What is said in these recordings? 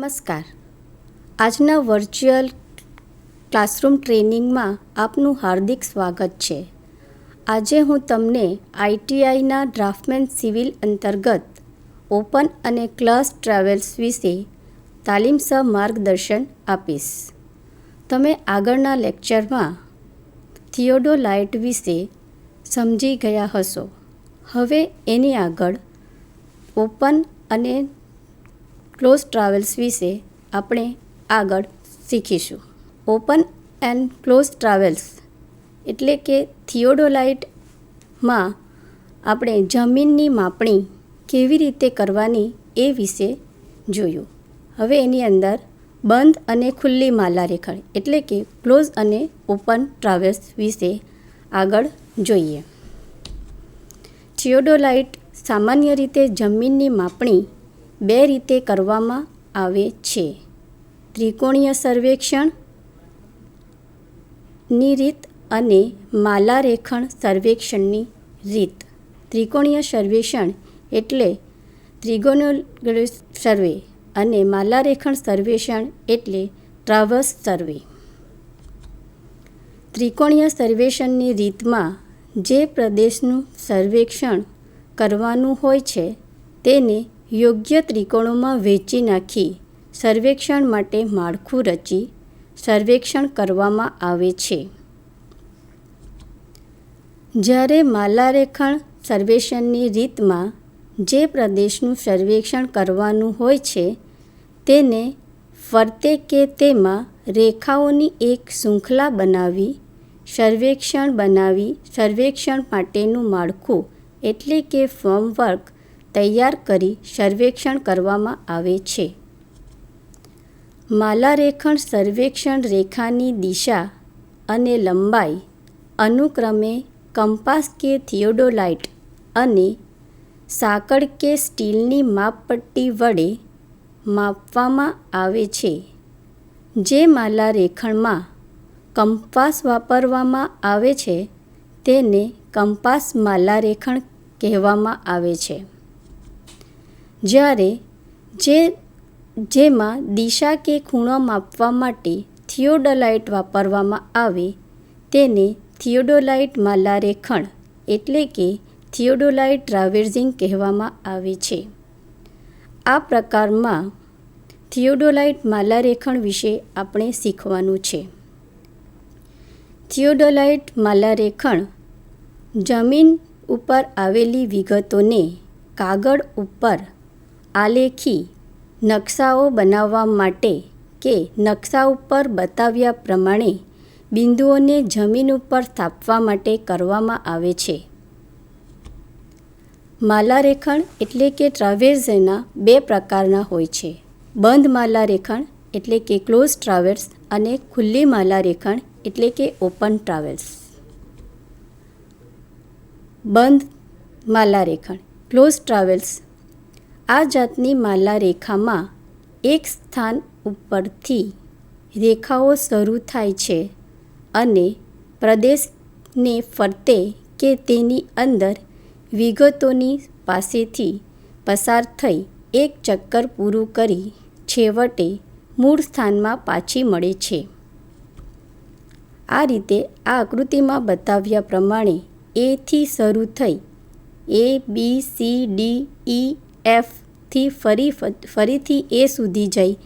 નમસ્કાર. આજના virtual classroom ટ્રેનિંગમાં આપનું હાર્દિક સ્વાગત છે. આજે હું તમને ITIના ડ્રાફ્ટમેન સિવિલ અંતર્ગત ઓપન અને ક્લાસ ટ્રાવેલ્સ વિશે તાલીમસર માર્ગદર્શન આપીશ. તમે આગળના લેક્ચરમાં થિયોડોલાઇટ વિશે સમજી ગયા હશો. હવે એની આગળ ઓપન અને ક્લોઝ ટ્રાવેલ્સ વિશે આપણે આગળ શીખીશું. ઓપન એન્ડ ક્લોઝ ટ્રાવેલ્સ એટલે કે થિયોડોલાઇટમાં આપણે જમીનની માપણી કેવી રીતે કરવાની એ વિશે જોયું. હવે એની અંદર બંધ અને ખુલ્લી માલારેખણ એટલે કે ક્લોઝ અને ઓપન ટ્રાવેલ્સ વિશે આગળ જોઈએ. થિયોડોલાઇટ સામાન્ય રીતે જમીનની માપણી બે રીતે કરવામાં આવે છે. ત્રિકોણીય સર્વેક્ષણની રીત અને માલારેખણ સર્વેક્ષણની રીત. ત્રિકોણીય સર્વેક્ષણ એટલે ત્રિગોનલ સર્વે અને માલારેખણ સર્વેક્ષણ એટલે ટ્રાવર્સ સર્વે. ત્રિકોણીય સર્વેક્ષણની રીતમાં જે પ્રદેશનું સર્વેક્ષણ કરવાનું હોય છે તેને યોગ્ય ત્રિકોણોમાં વહેંચી નાખી સર્વેક્ષણ માટે માળખું રચી સર્વેક્ષણ કરવામાં આવે છે. જ્યારે માલારેખણ સર્વેક્ષણની રીતમાં જે પ્રદેશનું સર્વેક્ષણ કરવાનું હોય છે તેને ફરતે કે તેમાં રેખાઓની એક શૃંખલા બનાવી સર્વેક્ષણ માટેનું માળખું એટલે કે ફ્રેમવર્ક તૈયાર કરી સર્વેક્ષણ કરવામાં આવે છે. માલારેખણ સર્વેક્ષણ રેખાની દિશા અને લંબાઈ અનુક્રમે કંપાસ કે થિયોડોલાઇટ અને સાંકળ કે સ્ટીલની માપપટ્ટી વડે માપવામાં આવે છે. જે માલારેખણમાં કંપાસ વાપરવામાં આવે છે તેને કંપાસ માલારેખણ કહેવામાં આવે છે. જ્યારે જેમાં દિશા કે ખૂણો માપવા માટે થિયોડોલાઇટ વાપરવામાં આવે તેને થિયોડોલાઇટ માલારેખણ એટલે કે થિયોડોલાઇટ ટ્રાવેર્સિંગ કહેવામાં આવે છે. આ પ્રકારમાં થિયોડોલાઇટ માલારેખણ વિશે આપણે શીખવાનું છે. થિયોડોલાઇટ માલારેખણ જમીન ઉપર આવેલી વિગતોને કાગળ ઉપર આલેખી નકશાઓ બનાવવા માટે કે નકશા ઉપર બતાવ્યા પ્રમાણે બિંદુઓને જમીન ઉપર સ્થાપવા માટે કરવામાં આવે છે. માલારેખણ એટલે કે ટ્રાવેર્સના બે પ્રકારના હોય છે. બંધ માલારેખણ એટલે કે ક્લોઝ ટ્રાવેર્સ અને ખુલ્લી માલારેખણ એટલે કે ઓપન ટ્રાવેર્સ. બંધ માલારેખણ ક્લોઝ ટ્રાવેર્સ આ જાતની માલારેખામાં એક સ્થાન ઉપરથી રેખાઓ શરૂ થાય છે અને પ્રદેશને ફરતે કે તેની અંદર વિગતોની પાસેથી પસાર થઈ એક ચક્કર પૂરું કરી છેવટે મૂળ સ્થાનમાં પાછી મળે છે. આ રીતે આ આકૃતિમાં બતાવ્યા પ્રમાણે A થી શરૂ થઈ ABCDEF થી ફરીથી A સુધી જઈ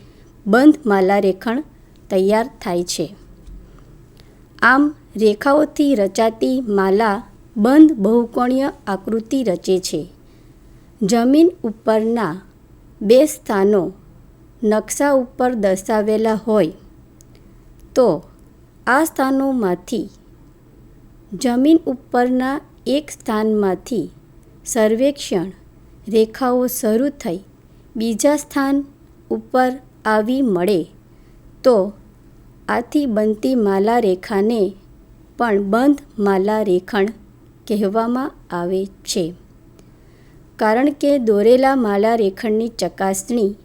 બંધ માલારેખણ તૈયાર થાય છે. આમ રેખાઓથી રચાતી માલા બંધ બહુકોણીય આકૃતિ રચે છે. જમીન ઉપરના બે સ્થાનો નકશા ઉપર દર્શાવેલા હોય તો આ સ્થાનોમાંથી જમીન ઉપરના એક સ્થાનમાંથી સર્વેક્ષણ રેખાઓ શરૂ થઈ બીજા સ્થાન ઉપર આવી મળે તો આથી બનતી માલારેખાને પણ બંધ માલારેખણ કહેવામાં આવે છે. કારણ કે દોરેલા માલારેખણની ચકાસણી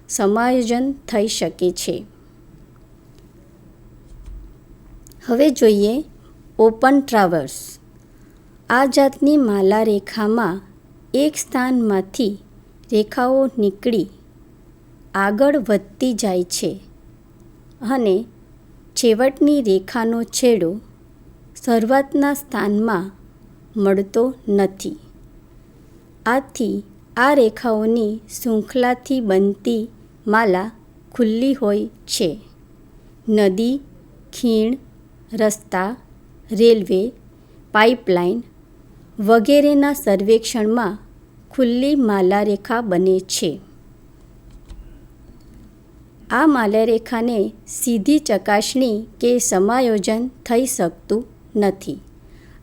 સમાયોજન થઈ શકે છે. હવે જોઈએ ઓપન ટ્રાવર્સ. આ જાતની માલારેખામાં એક સ્થાનમાંથી રેખાઓ નીકળી આગળ વધતી જાય છે અને છેવટની રેખાનો છેડો શરૂઆતના સ્થાનમાં મળતો નથી. આથી આ રેખાઓની શૃંખલાથી બનતી માલા ખુલ્લી હોય છે. નદી, ખીણ, રસ્તા, રેલવે, પાઇપલાઇન વગેરેના સર્વેક્ષણમાં ખુલ્લી માલારેખા બને છે. આ માલારેખાને સીધી ચકાસણી કે સમાયોજન થઈ શકતું નથી.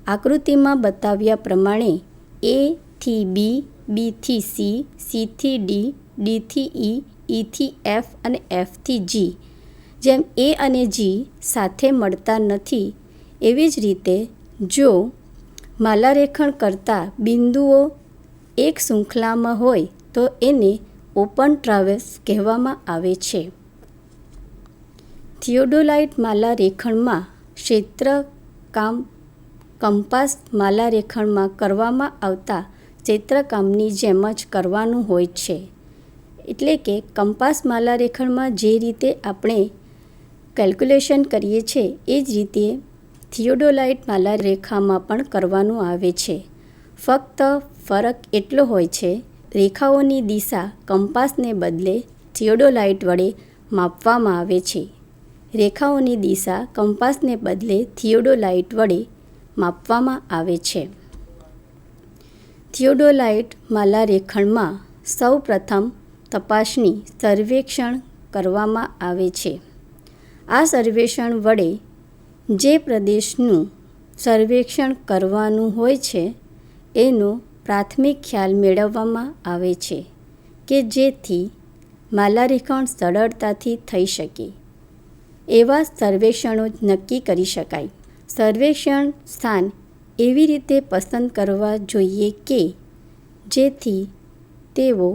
આકૃતિમાં બતાવ્યા પ્રમાણે A થી B, B થી C, C થી D, D થી E, E થી F અને F થી G જેમ A અને G સાથે મળતા નથી, એવી જ રીતે જો માલારેખણ કરતા બિંદુઓ એક શૃંખલામાં હોય તો એને ઓપન ટ્રાવેર્સ કહેવામાં આવે છે. થિયોડોલાઇટ માલારેખણમાં ક્ષેત્રકામ કંપાસ માલારેખણમાં કરવામાં આવતા ક્ષેત્રકામની જેમ જ કરવાનું હોય છે. એટલે કે કંપાસ માલારેખણમાં જે રીતે આપણે કેલ્ક્યુલેશન કરીએ છીએ એ જ રીતે થિયોડોલાઇટ માલારેખામાં પણ કરવાનું આવે છે. ફક્ત ફરક એટલો હોય છે, રેખાઓની દિશા કંપાસને બદલે થિયોડોલાઇટ વડે માપવામાં આવે છે. રેખાઓની દિશા કંપાસને બદલે થિયોડોલાઇટ વડે માપવામાં આવે છે. થિયોડોલાઇટ માલારેખણમાં સૌ પ્રથમ તપાસણી સર્વેક્ષણ કરવામાં આવે છે. આ સર્વેક્ષણ વડે જે પ્રદેશનું સર્વેક્ષણ કરવાનું હોય છે એનો પ્રાથમિક ખ્યાલ મેળવવામાં આવે છે કે જેથી માલારેખણ સરળતાથી થઈ શકે એવા સર્વેક્ષણો નક્કી કરી શકાય. સર્વેક્ષણ સ્થાન એવી રીતે પસંદ કરવા જોઈએ કે જેથી તેઓ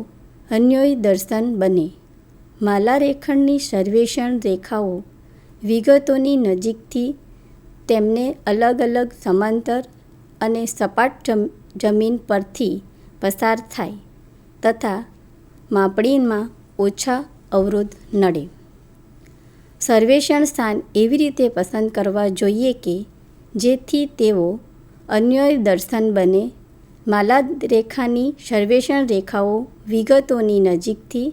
અન્યોય દર્શન બને. માલારેખણની સર્વેક્ષણ રેખાઓ વિગતોની નજીકથી તેમને અલગ અલગ સમાંતર અને સપાટ જમીન પરથી પસાર થાય તથા માપણીમાં ઓછા અવરોધ નડે. સર્વેક્ષણ સ્થાન એવી રીતે પસંદ કરવા જોઈએ કે જેથી તેઓ અન્યોય દર્શન બને. માલારેખાની સર્વેક્ષણ રેખાઓ વિગતોની નજીકથી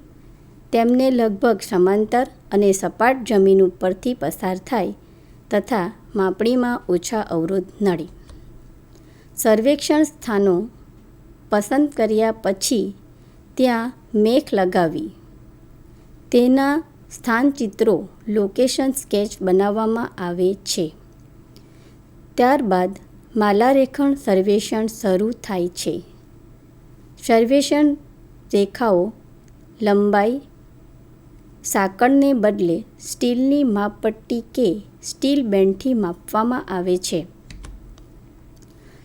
તેમને લગભગ સમાંતર અને સપાટ જમીન ઉપરથી પસાર થાય તથા માપણીમાં ઓછા અવરોધ નડે. સર્વેક્ષણ સ્થાનો પસંદ કર્યા પછી ત્યાં મેખ લગાવી તેના સ્થાનચિત્રો લોકેશન સ્કેચ બનાવવામાં આવે છે. ત્યારબાદ માલારેખણ સર્વેક્ષણ શરૂ થાય છે. સર્વેક્ષણ રેખાઓ લંબાઈ સાંકળને બદલે સ્ટીલની માપપટ્ટી કે સ્ટીલ બેન્ડથી માપવામાં આવે છે.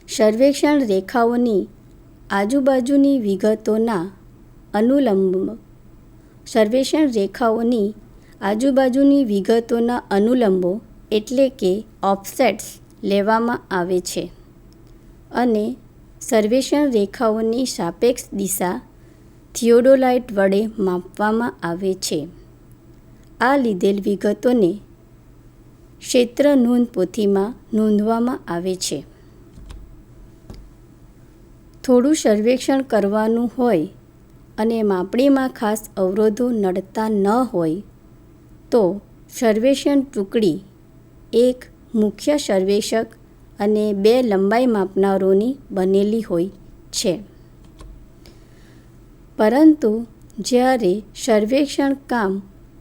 સર્વેક્ષણ રેખાઓની આજુબાજુની વિગતોના અનુલંબ સર્વેક્ષણ રેખાઓની આજુબાજુની વિગતોના અનુલંબો એટલે કે ઓફસેટ્સ લેવામાં આવે છે અને સર્વેક્ષણ રેખાઓની સાપેક્ષ દિશા થિયોડોલાઇટ વડે માપવામાં આવે છે. આ લીધેલ વિગતોને ક્ષેત્ર નોંધ પોથીમાં નોંધવામાં આવે છે. થોડું સર્વેક્ષણ કરવાનું હોય અને માપણીમાં ખાસ અવરોધો નડતા ન હોય તો સર્વેક્ષણ ટુકડી એક મુખ્ય સર્વેક્ષક અને 2 લંબાઈ માપનારોની બનેલી હોય છે. પરંતુ જ્યારે સર્વેક્ષણ કામ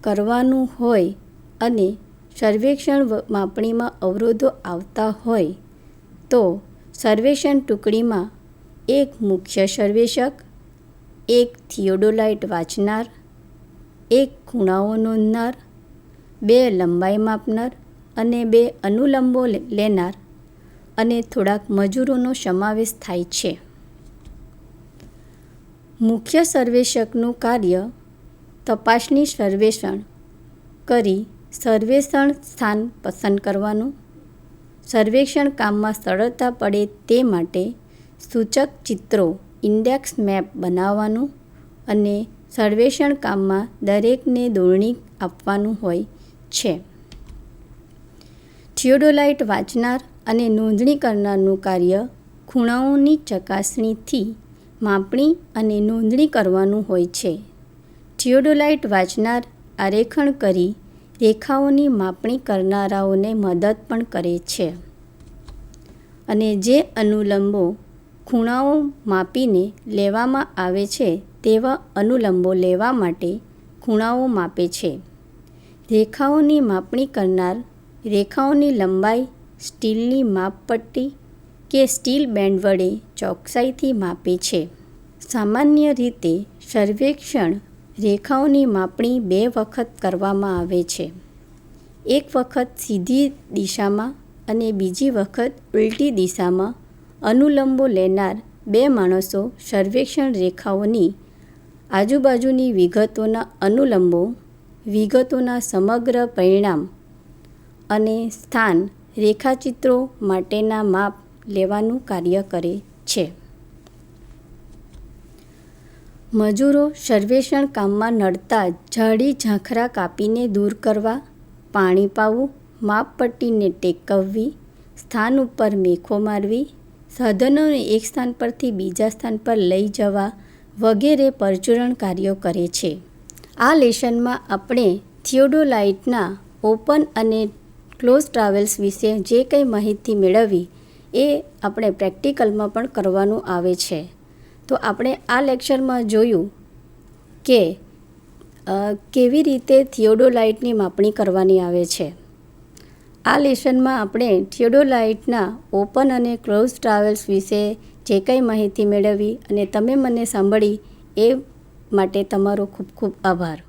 કરવાનું હોય અને સર્વેક્ષણ માપણીમાં અવરોધો આવતા હોય તો સર્વેક્ષણ ટુકડીમાં એક મુખ્ય સર્વેક્ષક, એક થિયોડોલાઇટ વાંચનાર, એક ખૂણાઓ નોંધનાર, 2 લંબાઈ માપનાર અને 2 અનુલંબો લેનાર અને થોડાક મજૂરોનો સમાવેશ થાય છે. મુખ્ય સર્વેક્ષકનું કાર્ય તપાસણી સર્વેક્ષણ કરી સર્વેક્ષણ સ્થાન પસંદ કરવાનું, સર્વેક્ષણ કામમાં સરળતા પડે તે માટે સૂચક ચિત્રો ઇન્ડેક્સ મેપ બનાવવાનું અને સર્વેક્ષણ કામમાં દરેકને દોરણી આપવાનું હોય છે. થિયોડોલાઇટ વાંચનાર અને નોંધણી કરનારનું કાર્ય ખૂણાઓની ચકાસણીથી માપણી અને નોંધણી કરવાનું હોય છે. થિયોડોલાઇટ વાંચનાર આરેખણ કરી રેખાઓની માપણી કરનારાઓને મદદ પણ કરે છે અને જે અનુલંબો ખૂણાઓ માપીને લેવામાં આવે છે તેવા અનુલંબો લેવા માટે ખૂણાઓ માપે છે. રેખાઓની માપણી કરનાર રેખાઓની લંબાઈ સ્ટીલની માપપટ્ટી કે સ્ટીલ બેન્ડ વડે ચોકસાઈથી માપે છે. સામાન્ય રીતે સર્વેક્ષણ રેખાઓની માપણી 2 વખત કરવામાં આવે છે. એક વખત સીધી દિશામાં અને બીજી વખત ઉલટી દિશામાં. અનુલંબો લેનાર 2 માણસો સર્વેક્ષણ રેખાઓની આજુબાજુની વિગતોના અનુલંબો વિગતોના સમગ્ર પરિણામ અને સ્થાન રેખાચિત્રો માટેના માપ લેવાનું કાર્ય કરે છે. મજૂરો સર્વેક્ષણ કામમાં નડતા ઝાડી ઝાંખરા કાપીને દૂર કરવા, પાણી પાવું, માપપટ્ટીને ટેકવવી, સ્થાન ઉપર મેખો મારવી, સાધનોને એક સ્થાન પરથી બીજા સ્થાન પર લઈ જવા વગેરે પરચુરણ કાર્યો કરે છે. આ લેસનમાં આપણે થિયોડોલાઇટના ઓપન અને ક્લોઝ ટ્રાવેલ્સ વિશે જે કંઈ માહિતી મેળવી એ આપણે પ્રેક્ટિકલમાં પણ કરવાનું આવે છે. તો આપણે આ લેક્ચરમાં જોયું કે કેવી રીતે થિયોડોલાઇટની માપણી કરવાની આવે છે. આ લેસનમાં આપણે થિયોડોલાઇટના ઓપન અને ક્લોઝ ટ્રાવેલ્સ વિશે જે કંઈ માહિતી મેળવી અને તમે મને સાંભળી એ માટે તમારો ખૂબ ખૂબ આભાર.